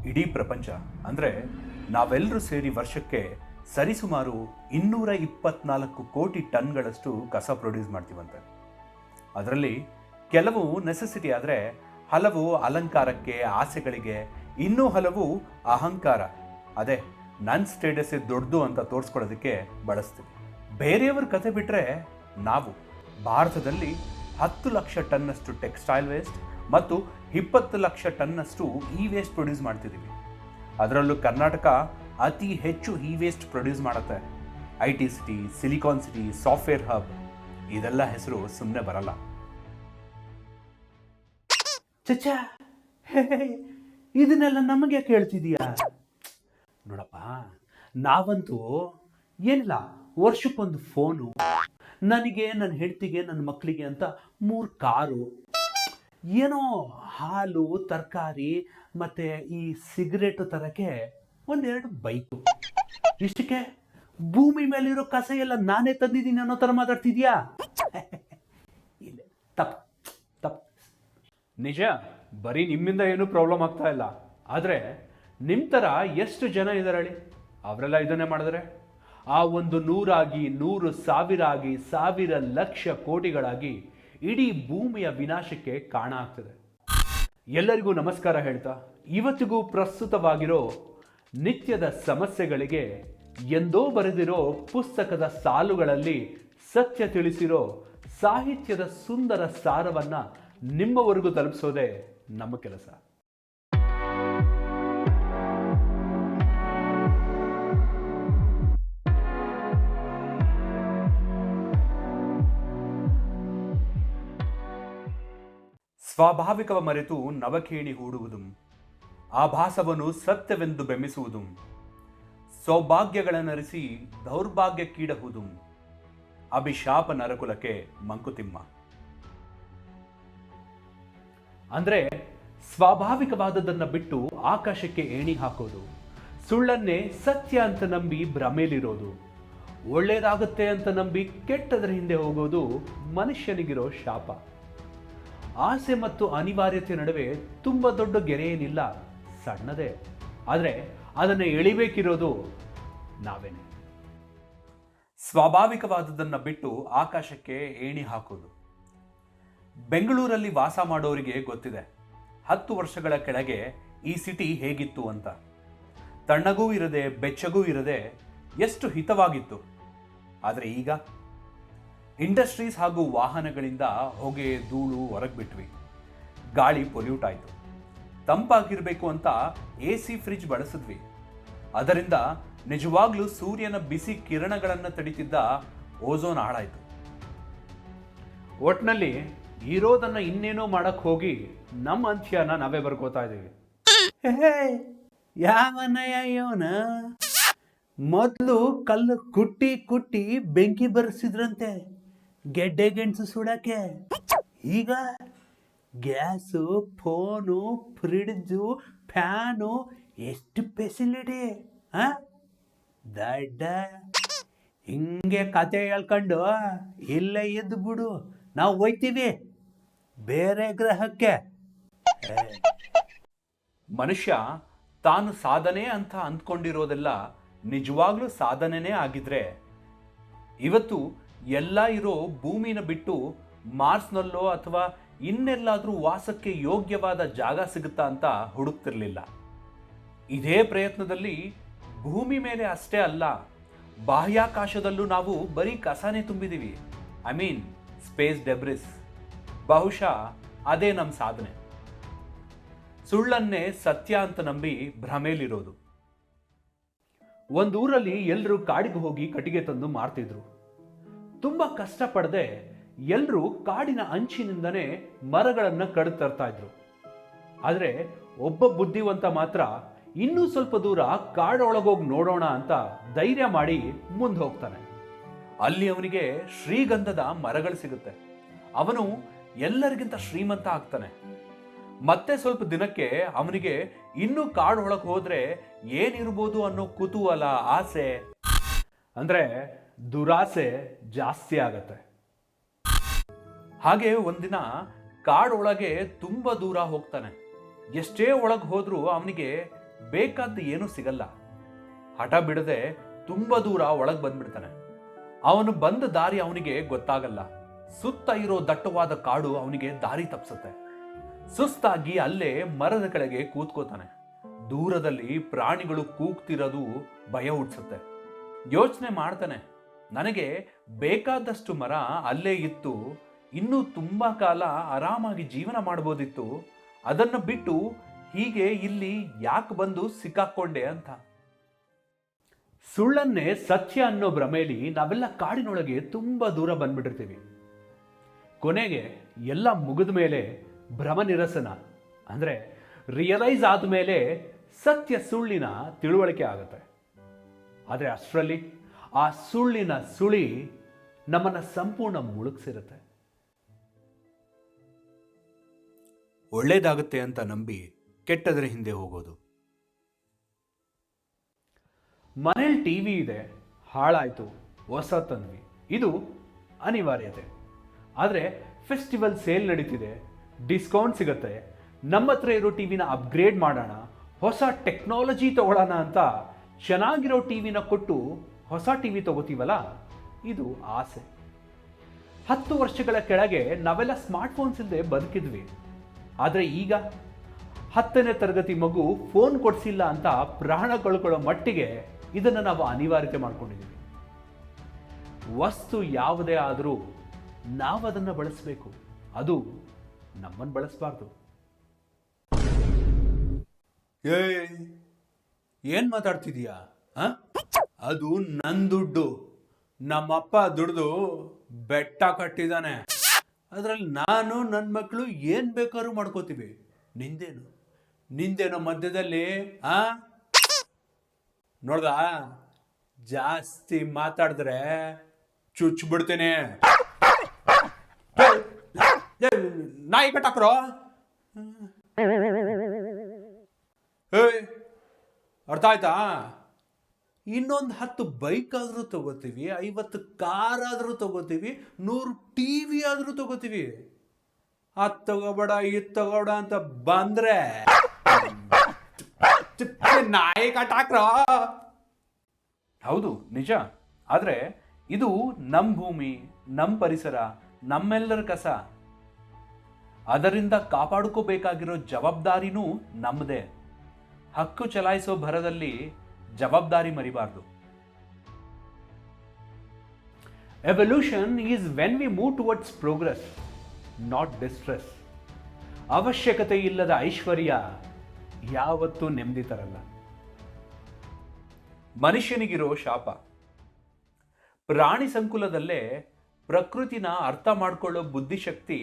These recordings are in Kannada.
ಇಡೀ ಪ್ರಪಂಚ ಅಂದರೆ ನಾವೆಲ್ಲರೂ ಸೇರಿ ವರ್ಷಕ್ಕೆ ಸರಿಸುಮಾರು 224 ಕೋಟಿ ಟನ್ಗಳಷ್ಟು ಕಸ ಪ್ರೊಡ್ಯೂಸ್ ಮಾಡ್ತೀವಂತೆ. ಅದರಲ್ಲಿ ಕೆಲವು ನೆಸೆಸಿಟಿ ಆದರೆ, ಹಲವು ಅಲಂಕಾರಕ್ಕೆ, ಆಸೆಗಳಿಗೆ, ಇನ್ನೂ ಹಲವು ಅಹಂಕಾರ, ಅದೇ ನನ್ನ ಸ್ಟೇಟಸ್ ದೊಡ್ಡದು ಅಂತ ತೋರಿಸ್ಕೊಳ್ಳೋದಕ್ಕೆ ಬಳಸ್ತೀವಿ. ಬೇರೆಯವ್ರ ಕತೆ ಬಿಟ್ಟರೆ ನಾವು ಭಾರತದಲ್ಲಿ 10 ಲಕ್ಷ ಟನ್ನಷ್ಟು ಟೆಕ್ಸ್ಟೈಲ್ ವೇಸ್ಟ್ ಮತ್ತು 20 ಲಕ್ಷ ಟನ್ನಷ್ಟು ಇ ವೇಸ್ಟ್ ಪ್ರೊಡ್ಯೂಸ್ ಮಾಡ್ತಿದ್ದೀವಿ. ಅದರಲ್ಲೂ ಕರ್ನಾಟಕ ಅತಿ ಹೆಚ್ಚು ಇ ವೇಸ್ಟ್ ಪ್ರೊಡ್ಯೂಸ್ ಮಾಡುತ್ತೆ. IT city, silicon city, software hub, ಇದೆಲ್ಲ ಹೆಸರು ಸುಮ್ಮನೆ ಬರಲ್ಲ. ಚಚ್ಚಾ, ಇದನ್ನೆಲ್ಲ ನಮಗೆ ಕೇಳ್ತಿದೀಯಾ? ನೋಡಪ್ಪ, ನಾವಂತೂ ಏನಿಲ್ಲ, ವರ್ಷಕ್ಕೊಂದು ಫೋನು, ನನಗೆ, ನನ್ನ ಹೆಂಡತಿಗೆ, ನನ್ನ ಮಕ್ಕಳಿಗೆ ಅಂತ 3 ಕಾರು, ಏನೋ ಹಾಲು, ತರಕಾರಿ ಮತ್ತು ಈ ಸಿಗರೇಟು ತರಕ್ಕೆ 1-2 ಬೈಕು. ಇಷ್ಟಕ್ಕೆ ಭೂಮಿ ಮೇಲಿರೋ ಕಸ ಎಲ್ಲ ನಾನೇ ತಂದಿದ್ದೀನಿ ಅನ್ನೋ ಥರ ಮಾತಾಡ್ತಿದ್ಯಾ? ಇಲ್ಲ, ತಪ್ಪು. ನಿಜ, ಬರೀ ನಿಮ್ಮಿಂದ ಏನೂ ಪ್ರಾಬ್ಲಮ್ ಆಗ್ತಾ ಇಲ್ಲ. ಆದರೆ ನಿಮ್ಮ ಥರ ಎಷ್ಟು ಜನ ಇದ್ದಾರೆ ಹೇಳಿ, ಅವರೆಲ್ಲ ಇದನ್ನೇ ಮಾಡಿದ್ರೆ ಆ ಒಂದು 100 ಆಗಿ, 100,000 ಆಗಿ, 1000 ಲಕ್ಷ ಕೋಟಿಗಳಾಗಿ ಇಡೀ ಭೂಮಿಯ ವಿನಾಶಕ್ಕೆ ಕಾರಣ ಆಗ್ತದೆ. ಎಲ್ಲರಿಗೂ ನಮಸ್ಕಾರ ಹೇಳ್ತಾ, ಇವತ್ತಿಗೂ ಪ್ರಸ್ತುತವಾಗಿರೋ ನಿತ್ಯದ ಸಮಸ್ಯೆಗಳಿಗೆ ಎಂದೋ ಬರೆದಿರೋ ಪುಸ್ತಕದ ಸಾಲುಗಳಲ್ಲಿ ಸತ್ಯ ತಿಳಿಸಿರೋ ಸಾಹಿತ್ಯದ ಸುಂದರ ಸಾರವನ್ನ ನಿಮ್ಮವರೆಗೂ ತಲುಪಿಸೋದೇ ನಮ್ಮ ಕೆಲಸ. ಸ್ವಾಭಾವಿಕವ ಮರೆತು ನವಖೇಣಿ ಹೂಡುವುದು, ಆಭಾಸವನ್ನು ಸತ್ಯವೆಂದು ಬೆಂಬಿಸುವುದು, ಸೌಭಾಗ್ಯಗಳನ್ನರಿಸಿ ದೌರ್ಭಾಗ್ಯಕ್ಕೀಡಹುದು, ಅಭಿಶಾಪ ನರಕುಲಕ್ಕೆ ಮಂಕುತಿಮ್ಮ. ಅಂದ್ರೆ ಸ್ವಾಭಾವಿಕವಾದದನ್ನ ಬಿಟ್ಟು ಆಕಾಶಕ್ಕೆ ಏಣಿ ಹಾಕೋದು, ಸುಳ್ಳನ್ನೇ ಸತ್ಯ ಅಂತ ನಂಬಿ ಭ್ರಮೇಲಿರೋದು, ಒಳ್ಳೇದಾಗುತ್ತೆ ಅಂತ ನಂಬಿ ಕೆಟ್ಟದರ ಹಿಂದೆ ಹೋಗೋದು ಮನುಷ್ಯನಿಗಿರೋ ಶಾಪ. ಆಸೆ ಮತ್ತು ಅನಿವಾರ್ಯತೆ ನಡುವೆ ತುಂಬ ದೊಡ್ಡ ಗೆರೆ ಏನಿಲ್ಲ, ಸಣ್ಣದೇ. ಆದರೆ ಅದನ್ನು ಎಳಿಬೇಕಿರೋದು ನಾವೇನೆ. ಸ್ವಾಭಾವಿಕವಾದದನ್ನು ಬಿಟ್ಟು ಆಕಾಶಕ್ಕೆ ಏಣಿ ಹಾಕೋದು. ಬೆಂಗಳೂರಲ್ಲಿ ವಾಸ ಮಾಡೋರಿಗೆ ಗೊತ್ತಿದೆ 10 ವರ್ಷಗಳ ಕೆಳಗೆ ಈ ಸಿಟಿ ಹೇಗಿತ್ತು ಅಂತ. ತಣ್ಣಗೂ ಇರದೆ, ಬೆಚ್ಚಗೂ ಇರದೆ ಎಷ್ಟು ಹಿತವಾಗಿತ್ತು. ಆದರೆ ಈಗ ಇಂಡಸ್ಟ್ರೀಸ್ ಹಾಗೂ ವಾಹನಗಳಿಂದ ಹೊಗೆ, ಧೂಳು ಹೊರಗೆ ಬಿಟ್ವಿ. ಗಾಳಿ ಪೊಲ್ಯೂಟ್ ಆಯಿತು. ತಂಪಾಗಿರಬೇಕು ಅಂತ AC, ಫ್ರಿಜ್ ಬಳಸಿದ್ವಿ. ಅದರಿಂದ ನಿಜವಾಗ್ಲೂ ಸೂರ್ಯನ ಬಿಸಿ ಕಿರಣಗಳನ್ನು ತಡಿತಿದ್ದ ಓಝೋನ್ ಹಾಳಾಯಿತು. ಒಟ್ನಲ್ಲಿ ಇರೋದನ್ನ ಇನ್ನೇನೋ ಮಾಡಕ್ ಹೋಗಿ ನಮ್ಮ ಅಂತ್ಯನ ನಾವೇ ಬರ್ಕೋತಾ ಇದ್ದೀವಿ. ಯಾವನಯ್ಯ ಇವನ? ಮೊದಲು ಕಲ್ಲು ಕುಟ್ಟಿ ಕುಟ್ಟಿ ಬೆಂಕಿ ಬರ್ಸಿದ್ರಂತೆ ಗೆಡ್ಡೆ ಗೆಣಸು ಸುಡಕ್ಕೆ. ಈಗ ಗ್ಯಾಸು, ಫೋನು, ಫ್ರಿಡ್ಜು, ಫ್ಯಾನು, ಎಷ್ಟು ಫೆಸಿಲಿಟಿ. ದಡ್ಡ, ಹಿಂಗೆ ಕತೆ ಹೇಳ್ಕೊಂಡು ಇಲ್ಲೇ ಇದ್ದು ಬಿಡು, ನಾವು ಹೋಯ್ತೀವಿ ಬೇರೆ ಗ್ರಹಕ್ಕೆ. ಮನುಷ್ಯ ತಾನು ಸಾಧನೆ ಅಂತ ಅಂದ್ಕೊಂಡಿರೋದೆಲ್ಲ ನಿಜವಾಗ್ಲೂ ಸಾಧನೆನೇ ಆಗಿದ್ರೆ ಇವತ್ತು ಎಲ್ಲ ಇರೋ ಭೂಮಿನ ಬಿಟ್ಟು ಮಾರ್ಸ್ನಲ್ಲೋ ಅಥವಾ ಇನ್ನೆಲ್ಲಾದ್ರೂ ವಾಸಕ್ಕೆ ಯೋಗ್ಯವಾದ ಜಾಗ ಸಿಗುತ್ತಾ ಅಂತ ಹುಡುಕ್ತಿರ್ಲಿಲ್ಲ. ಇದೇ ಪ್ರಯತ್ನದಲ್ಲಿ ಭೂಮಿ ಮೇಲೆ ಅಷ್ಟೇ ಅಲ್ಲ, ಬಾಹ್ಯಾಕಾಶದಲ್ಲೂ ನಾವು ಬರೀ ಕಸನೇ ತುಂಬಿದೀವಿ. I mean space debris. ಬಹುಶಃ ಅದೇ ನಮ್ಮ ಸಾಧನೆ. ಸುಳ್ಳನ್ನೇ ಸತ್ಯ ಅಂತ ನಂಬಿ ಭ್ರಮೇಲಿರೋದು. ಒಂದೂರಲ್ಲಿ ಎಲ್ಲರೂ ಕಾಡಿಗೆ ಹೋಗಿ ಕಟ್ಟಿಗೆ ತಂದು ಮಾರ್ತಿದ್ರು. ತುಂಬಾ ಕಷ್ಟಪಡದೆ ಎಲ್ಲರೂ ಕಾಡಿನ ಅಂಚಿನಿಂದನೇ ಮರಗಳನ್ನ ಕಡಿದು ತರ್ತಾ ಇದ್ರು. ಆದ್ರೆ ಒಬ್ಬ ಬುದ್ಧಿವಂತ ಮಾತ್ರ ಇನ್ನೂ ಸ್ವಲ್ಪ ದೂರ ಕಾಡೊಳಗೋಗಿ ನೋಡೋಣ ಅಂತ ಧೈರ್ಯ ಮಾಡಿ ಮುಂದೆ ಹೋಗ್ತಾನೆ. ಅಲ್ಲಿ ಅವನಿಗೆ ಶ್ರೀಗಂಧದ ಮರಗಳು ಸಿಗುತ್ತೆ. ಅವನು ಎಲ್ಲರಿಗಿಂತ ಶ್ರೀಮಂತ ಆಗ್ತಾನೆ. ಮತ್ತೆ ಸ್ವಲ್ಪ ದಿನಕ್ಕೆ ಅವನಿಗೆ ಇನ್ನೂ ಕಾಡೊಳಗೆ ಹೋದ್ರೆ ಏನಿರ್ಬೋದು ಅನ್ನೋ ಕುತೂಹಲ, ಆಸೆ, ಅಂದ್ರೆ ದುರಾಸೆ ಜಾಸ್ತಿ ಆಗತ್ತೆ. ಹಾಗೆ ಒಂದಿನ ಕಾಡೊಳಗೆ ತುಂಬಾ ದೂರ ಹೋಗ್ತಾನೆ. ಎಷ್ಟೇ ಒಳಗೆ ಹೋದ್ರೂ ಅವನಿಗೆ ಬೇಕಾದ್ದು ಏನೂ ಸಿಗಲ್ಲ. ಹಠ ಬಿಡದೆ ತುಂಬ ದೂರ ಒಳಗೆ ಬಂದ್ಬಿಡ್ತಾನೆ. ಅವನು ಬಂದ ದಾರಿ ಅವನಿಗೆ ಗೊತ್ತಾಗಲ್ಲ. ಸುತ್ತ ಇರೋ ದಟ್ಟವಾದ ಕಾಡು ಅವನಿಗೆ ದಾರಿ ತಪ್ಪಿಸುತ್ತೆ. ಸುಸ್ತಾಗಿ ಅಲ್ಲೇ ಮರದ ಕೆಳಗೆ ಕೂತ್ಕೋತಾನೆ. ದೂರದಲ್ಲಿ ಪ್ರಾಣಿಗಳು ಕೂಗ್ತಿರೋದು ಭಯ ಹುಟ್ಟಿಸುತ್ತೆ. ಯೋಚನೆ ಮಾಡ್ತಾನೆ, ನನಗೆ ಬೇಕಾದಷ್ಟು ಮರ ಅಲ್ಲೇ ಇತ್ತು, ಇನ್ನೂ ತುಂಬಾ ಕಾಲ ಆರಾಮಾಗಿ ಜೀವನ ಮಾಡ್ಬೋದಿತ್ತು, ಅದನ್ನು ಬಿಟ್ಟು ಹೀಗೆ ಇಲ್ಲಿ ಯಾಕೆ ಬಂದು ಸಿಕ್ಕಾಕೊಂಡೆ ಅಂತ. ಸುಳ್ಳನ್ನೇ ಸತ್ಯ ಅನ್ನೋ ಭ್ರಮೆಯಲ್ಲಿ ನಾವೆಲ್ಲ ಕಾಡಿನೊಳಗೆ ತುಂಬಾ ದೂರ ಬಂದ್ಬಿಟ್ಟಿರ್ತೀವಿ. ಕೊನೆಗೆ ಎಲ್ಲ ಮುಗಿದ ಮೇಲೆ ಭ್ರಮ ನಿರಸನ ಅಂದ್ರೆ ರಿಯಲೈಸ್ ಆದಮೇಲೆ ಸತ್ಯ ಸುಳ್ಳಿನ ತಿಳುವಳಿಕೆ ಆಗುತ್ತೆ. ಆದರೆ ಅಷ್ಟರಲ್ಲಿ ಆ ಸುಳ್ಳಿನ ಸುಳಿ ನಮ್ಮನ್ನ ಸಂಪೂರ್ಣ ಮುಳುಗಿಸಿರುತ್ತೆ. ಒಳ್ಳೇದಾಗುತ್ತೆ ಅಂತ ನಂಬಿ ಕೆಟ್ಟದ್ರ ಹಿಂದೆ ಹೋಗೋದು. ಮನೇಲಿ ಟಿವಿ ಇದೆ, ಹಾಳಾಯ್ತು, ಹೊಸ ತಂದ್ವಿ, ಇದು ಅನಿವಾರ್ಯತೆ. ಆದರೆ ಫೆಸ್ಟಿವಲ್ ಸೇಲ್ ನಡೀತಿದೆ, ಡಿಸ್ಕೌಂಟ್ ಸಿಗುತ್ತೆ, ನಮ್ಮ ಹತ್ರ ಇರೋ ಟಿವಿನ ಅಪ್ಗ್ರೇಡ್ ಮಾಡೋಣ, ಹೊಸ ಟೆಕ್ನಾಲಜಿ ತಗೊಳ್ಳೋಣ ಅಂತ ಚೆನ್ನಾಗಿರೋ ಟಿವಿನ ಕೊಟ್ಟು ಹೊಸ ಟಿವಿ ತಗೋತೀವಲ್ಲ, ಇದು ಆಸೆ. 10 ವರ್ಷಗಳ ಕೆಳಗೆ ನಾವೆಲ್ಲ ಸ್ಮಾರ್ಟ್ಫೋನ್ಸ್ ಇಲ್ಲದೆ ಬದುಕಿದ್ವಿ. ಆದರೆ ಈಗ 10ನೇ ತರಗತಿ ಮಗು ಫೋನ್ ಕೊಡಿಸಿಲ್ಲ ಅಂತ ಪ್ರಾಣ ಕಳ್ಕೊಳ್ಳೋ ಮಟ್ಟಿಗೆ ಇದನ್ನು ನಾವು ಅನಿವಾರ್ಯತೆ ಮಾಡ್ಕೊಂಡಿದ್ದೀವಿ. ವಸ್ತು ಯಾವುದೇ ಆದರೂ ನಾವು ಅದನ್ನು ಬಳಸಬೇಕು, ಅದು ನಮ್ಮನ್ನು ಬಳಸಬಾರ್ದು. ಏನ್ ಮಾತಾಡ್ತಿದೀಯಾ? ಅದು ನನ್ನ ದುಡ್ಡು, ನಮ್ಮಪ್ಪ ದುಡ್ದು ಬೆಟ್ಟ ಕಟ್ಟಿದಾನೆ, ಅದರಲ್ಲಿ ನಾನು ನನ್ನ ಮಕ್ಕಳು ಏನ್ ಬೇಕಾದ್ರೂ ಮಾಡ್ಕೋತೀವಿ, ನಿಂದೇನೋ ಮಧ್ಯದಲ್ಲಿ ನೋಡ್ದ, ಜಾಸ್ತಿ ಮಾತಾಡಿದ್ರೆ ಚುಚ್ಬಿಡ್ತೇನೆ. ನಾಯಿ ಕಟ್ಟಾಕ್ರೋ. ಅರ್ಥ ಆಯ್ತಾ? ಇನ್ನೊಂದು 10 ಬೈಕ್ ಆದ್ರೂ ತಗೋತೀವಿ, 50 ಕಾರ್ ಆದ್ರೂ ತಗೋತೀವಿ, 100 ಟಿವಿ ಆದ್ರೂ ತಗೋತೀವಿ. ಅದ್ ತಗೋಬೇಡ ಇದ್ ತಗೋಬೇಡ ಅಂತ ಬಂದ್ರೆ ನಾಯಿ ಕಟ್ಟಾಕ್ರ. ಹೌದು, ನಿಜ. ಆದ್ರೆ ಇದು ನಮ್ ಭೂಮಿ, ನಮ್ ಪರಿಸರ, ನಮ್ಮೆಲ್ಲರ ಕಸ. ಅದರಿಂದ ಕಾಪಾಡ್ಕೋಬೇಕಾಗಿರೋ ಜವಾಬ್ದಾರಿನೂ ನಮ್ಮದೇ. ಹಕ್ಕು ಚಲಾಯಿಸೋ ಭರದಲ್ಲಿ ಜವಾಬ್ದಾರಿ ಮರಿಬಾರ್ದು. Evolution is when we move towards progress, not distress. ಅವಶ್ಯಕತೆ ಇಲ್ಲದ ಐಶ್ವರ್ಯ ಯಾವತ್ತೂ ನೆಮ್ಮದಿ ತರಲ್ಲ. ಮನುಷ್ಯನಿಗಿರೋ ಶಾಪ. ಪ್ರಾಣಿ ಸಂಕುಲದಲ್ಲೇ ಪ್ರಕೃತಿನ ಅರ್ಥ ಮಾಡ್ಕೊಳ್ಳೋ ಬುದ್ಧಿಶಕ್ತಿ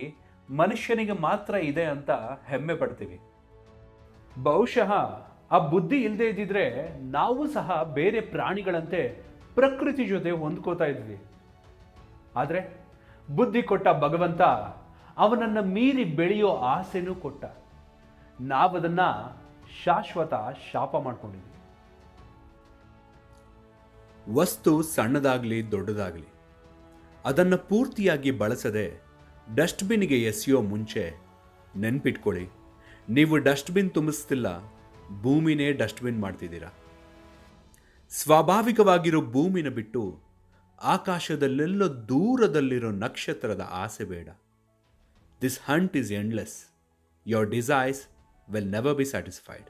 ಮನುಷ್ಯನಿಗೆ ಮಾತ್ರ ಇದೆ ಅಂತ ಹೆಮ್ಮೆ ಪಡ್ತೀವಿ. ಬಹುಶಃ ಆ ಬುದ್ಧಿ ಇಲ್ಲದೆ ಇದ್ದಿದ್ರೆ ನಾವು ಸಹ ಬೇರೆ ಪ್ರಾಣಿಗಳಂತೆ ಪ್ರಕೃತಿ ಜೊತೆ ಹೊಂದ್ಕೋತಾ ಇದ್ವಿ. ಆದರೆ ಬುದ್ಧಿ ಕೊಟ್ಟ ಭಗವಂತ ಅವನನ್ನು ಮೀರಿ ಬೆಳೆಯೋ ಆಸೆನೂ ಕೊಟ್ಟ. ನಾವದನ್ನ ಶಾಶ್ವತ ಶಾಪ ಮಾಡ್ಕೊಂಡಿದ್ವಿ. ವಸ್ತು ಸಣ್ಣದಾಗ್ಲಿ ದೊಡ್ಡದಾಗ್ಲಿ ಅದನ್ನು ಪೂರ್ತಿಯಾಗಿ ಬಳಸದೆ ಡಸ್ಟ್ಬಿನ್ಗೆ ಎಸೆಯೋ ಮುಂಚೆ ನೆನ್ಪಿಟ್ಕೊಳ್ಳಿ, ನೀವು ಡಸ್ಟ್ಬಿನ್ ತುಂಬಿಸ್ತಿಲ್ಲ, ಭೂಮಿನೇ ಡಸ್ಟ್ಬಿನ್ ಮಾಡ್ತಿದ್ದೀರಾ. ಸ್ವಾಭಾವಿಕವಾಗಿರೋ ಭೂಮಿನ ಬಿಟ್ಟು ಆಕಾಶದಲ್ಲೆಲ್ಲೋ ದೂರದಲ್ಲಿರೋ ನಕ್ಷತ್ರದ ಆಸೆ ಬೇಡ. This Hunt is endless. Your desires will never be satisfied.